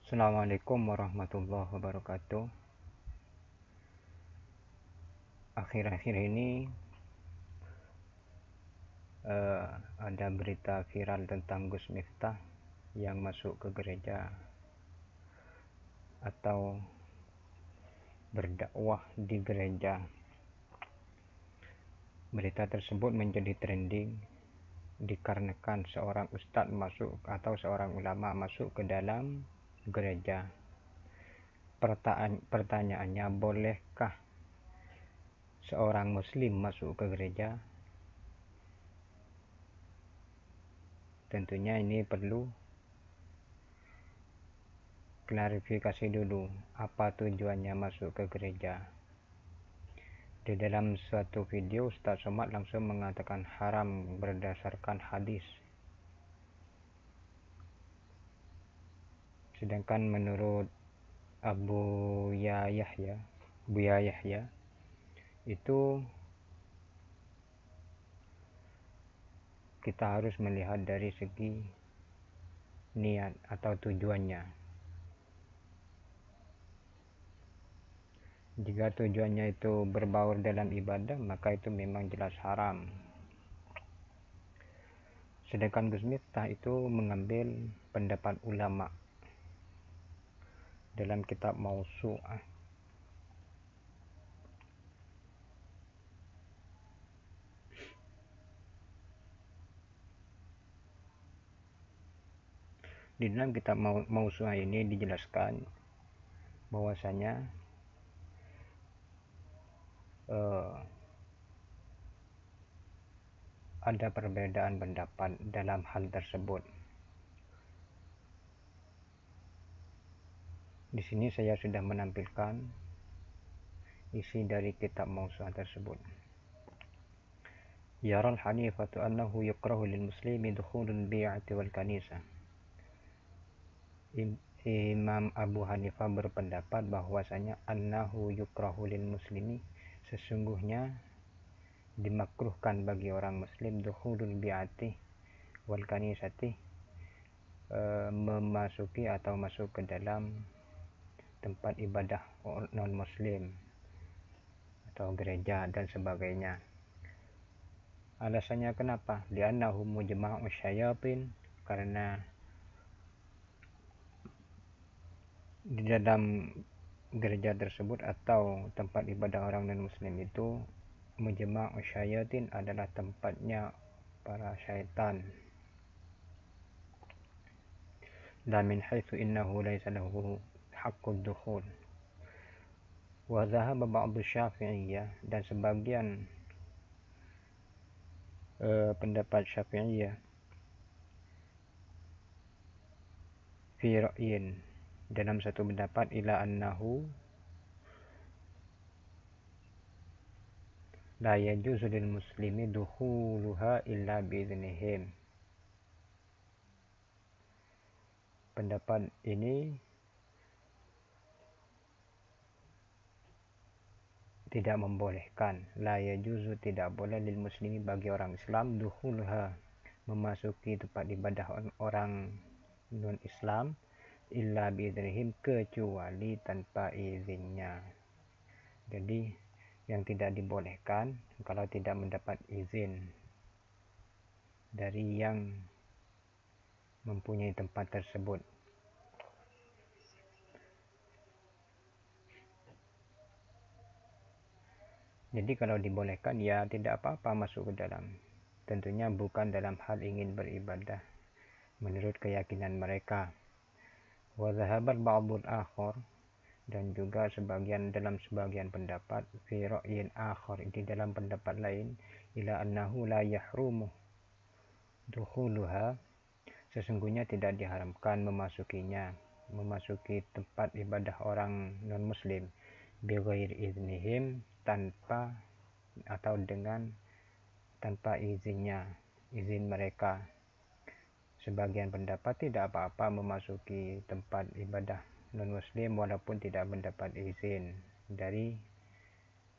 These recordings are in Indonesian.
Assalamualaikum warahmatullahi wabarakatuh. Akhir-akhir ini ada berita viral tentang Gus Miftah yang masuk ke gereja atau berdakwah di gereja. Berita tersebut menjadi trending dikarenakan seorang ustadz masuk atau seorang ulama masuk ke dalam gereja. Pertanyaannya, bolehkah seorang muslim masuk ke gereja? Tentunya ini perlu klarifikasi dulu, apa tujuannya masuk ke gereja. Di dalam suatu video, Ustaz Somad langsung mengatakan haram berdasarkan hadis. Sedangkan menurut Buya Yahya itu kita harus melihat dari segi niat atau tujuannya. Jika tujuannya itu berbaur dalam ibadah, maka itu memang jelas haram. Sedangkan Gus Miftah itu mengambil pendapat ulama dalam kitab Mausu'ah. Di dalam kitab Mausu'ah ini dijelaskan bahwasanya ada perbedaan pendapat dalam hal tersebut. Di sini saya sudah menampilkan isi dari kitab Mausu'ah tersebut. Yaral Hanifatu annahu yukrahu lil muslimi dukhulul bi'ati wal kanisah. Imam Abu Hanifah berpendapat bahwasanya annahu yukrahu lil muslimi, sesungguhnya dimakruhkan bagi orang muslim dukhulul bi'ati wal kanisati, memasuki atau masuk ke dalam tempat ibadah non muslim atau gereja dan sebagainya. Alasannya kenapa? Li'annahu mujma'u syayatin, karena di dalam gereja tersebut atau tempat ibadah orang non muslim itu mujma'u syayatin adalah tempatnya para syaitan. La min haitsu innahu laysa lahu haqqud dukhul. Wa dhahaba ba'du Syafi'iyah, dan sebagian pendapat Syafi'iyah fi ra'yin, dalam satu pendapat, ila annahu la yajuzu lil muslimi dukhuluha illa biiznihim. Pendapat ini tidak membolehkan, la yajuzu, tidak boleh, lil muslimi, bagi orang Islam, dukhuluha, memasuki tempat ibadah orang non Islam, illa biiznihim, kecuali tanpa izinnya. Jadi yang tidak dibolehkan kalau tidak mendapat izin dari yang mempunyai tempat tersebut. Jadi kalau dibolehkan, ya tidak apa-apa masuk ke dalam. Tentunya bukan dalam hal ingin beribadah menurut keyakinan mereka. Wa dhahabat ba'dul akhar, dan juga dalam sebagian pendapat, fi ra'yin akhar, di dalam pendapat lain, ila annahu la yahrumu dukhuluha, sesungguhnya tidak diharamkan memasuki tempat ibadah orang non muslim, bighairi iznihim, tanpa izin mereka. Sebagian pendapat tidak apa-apa memasuki tempat ibadah non muslim walaupun tidak mendapat izin dari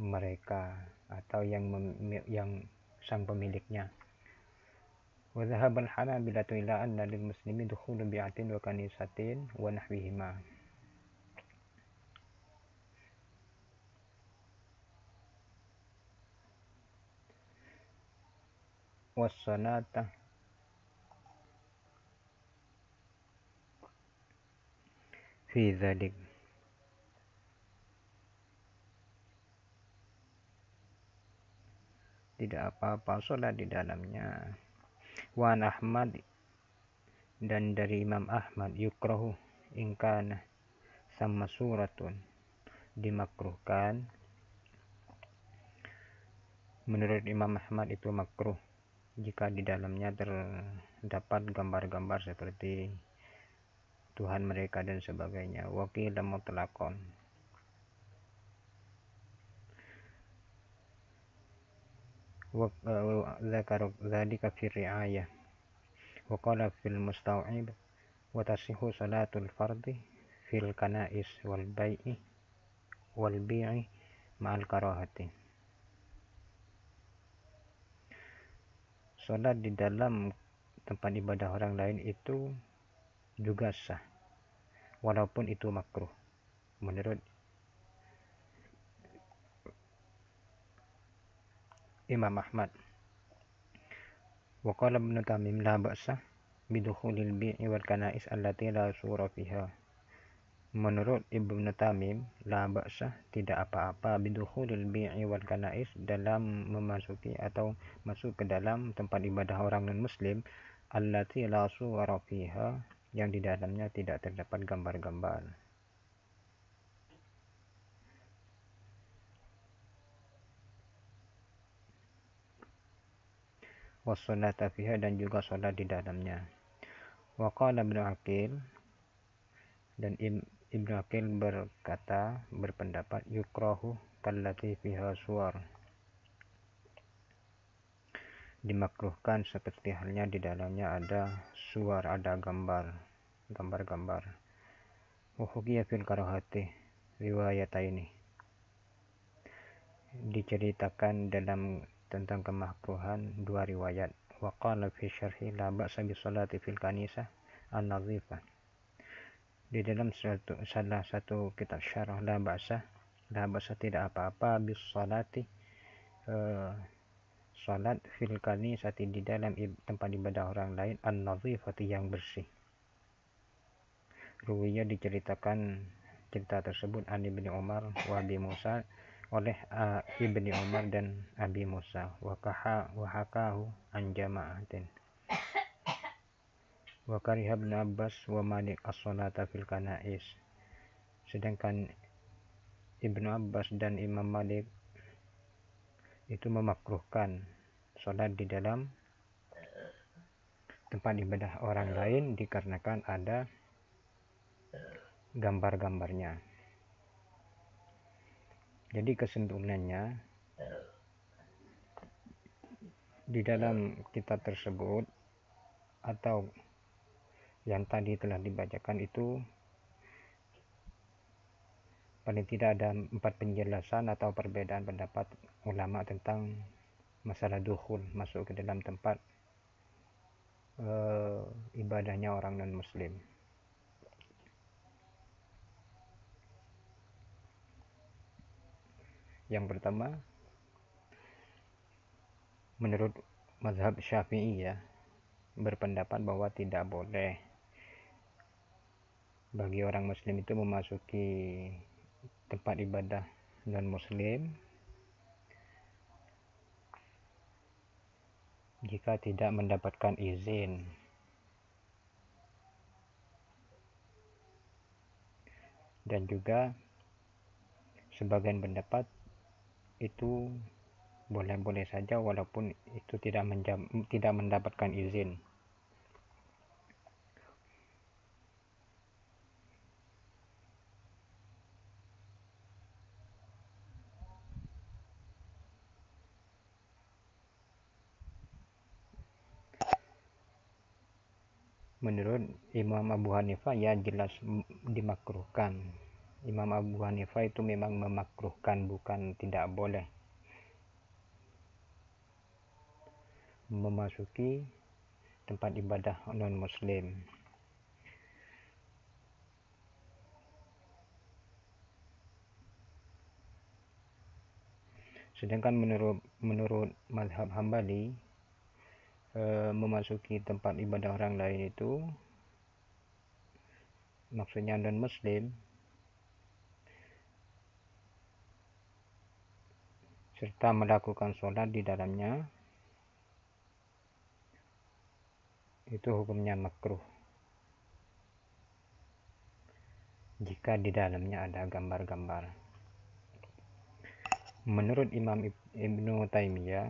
mereka atau yang sang pemiliknya. Wa dhahaba al-hanabilatu ila anna lil muslimi dukhulu bi'atin wa kanisatin wa nahwihima. Was-salata fi dzalik. Tidak apa-apa sholat di dalamnya. Wa Ahmad, dan dari Imam Ahmad, yukrahu ingkana sama suratun, dimakruhkan. Menurut Imam Ahmad itu makruh jika di dalamnya terdapat gambar-gambar seperti Tuhan mereka dan sebagainya. Wakil mutlaqon. Dzakara dzalika fi ri'ayah. Wa qala fil mustaw'ib wa tasihhu salatul fardhi fil kana'is wal bi'i ma'al karahati. Salat di dalam tempat ibadah orang lain itu juga sah, walaupun itu makruh menurut Imam Ahmad. Wa qala Ibnu Tamim la ba'sa bidukhulil bi'i wal kana'is allati la sura fiha. Menurut Ibnu Tamim, la ba'sa, tidak apa-apa bidukhulil bi'i wal kana'is, dalam memasuki atau masuk ke dalam tempat ibadah orang non muslim allati la sura fiha, yang di dalamnya tidak terdapat gambar-gambar. Wassalata fiha, dan juga salat di dalamnya. Wa qala Ibnu Aqil, dan Ibnu Aqil berpendapat yukrahu kallati fiha suwar, dimakruhkan seperti halnya di dalamnya ada suwar, ada gambar-gambar. Wa hukiya fil karahati riwayataini, diceritakan tentang kemakruhan dua riwayat. Wa qala fi syarhi la ba'sa bi sholati fil kanisah an-nadhifah. Di dalam salah satu kitab syarah la ba'sa tidak apa-apa bis sholati, salat fil kanisati, di dalam tempat ibadah orang lain, an-nadhifati, yang bersih. Ruwiya, diceritakan cerita tersebut an Ibni Umar wa Abi Musa, oleh Ibni Umar dan Abi Musa. Wa hakahu an jama'atin. Wa kariha Ibn Abbas wa Malik as-salata fil kana'is. Sedangkan Ibnu Abbas dan Imam Malik itu memakruhkan salat di dalam tempat ibadah orang lain dikarenakan ada gambar-gambarnya. Jadi kesimpulannya, di dalam kitab tersebut atau yang tadi telah dibacakan itu paling tidak ada 4 penjelasan atau perbedaan pendapat ulama tentang masalah dukhul, masuk ke dalam tempat ibadahnya orang non muslim. Yang pertama, menurut mazhab Syafi'i berpendapat bahwa tidak boleh bagi orang muslim itu memasuki tempat ibadah non muslim jika tidak mendapatkan izin. Dan juga sebagian pendapat itu boleh-boleh saja walaupun itu tidak mendapatkan izin. Menurut Imam Abu Hanifah jelas dimakruhkan. Imam Abu Hanifah itu memang memakruhkan, bukan tidak boleh memasuki tempat ibadah non-muslim. Sedangkan menurut mazhab Hambali, memasuki tempat ibadah orang lain itu maksudnya non-muslim, serta melakukan sholat di dalamnya, itu hukumnya makruh jika di dalamnya ada gambar-gambar. Menurut Imam Ibnu Taimiyah,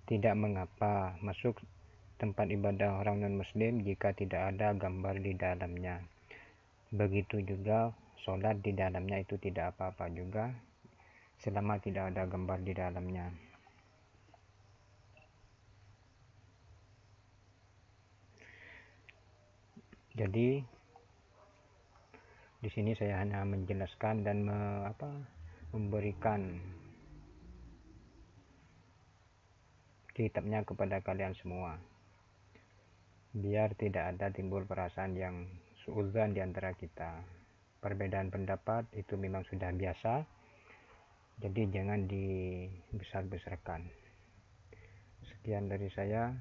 tidak mengapa masuk tempat ibadah orang non-muslim jika tidak ada gambar di dalamnya. Begitu juga sholat di dalamnya itu tidak apa-apa juga selama tidak ada gambar di dalamnya. Jadi di sini saya hanya menjelaskan dan memberikan kitabnya kepada kalian semua, biar tidak ada timbul perasaan yang suudzon di antara kita. Perbedaan pendapat itu memang sudah biasa, jadi jangan dibesar-besarkan. Sekian dari saya,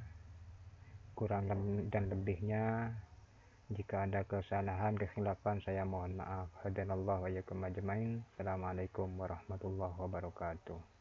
kurang dan lebihnya jika ada kesalahan, kekhilafan, saya mohon maaf. Hadanallahu wa iyyakum ajmain. Assalamualaikum warahmatullahi wabarakatuh.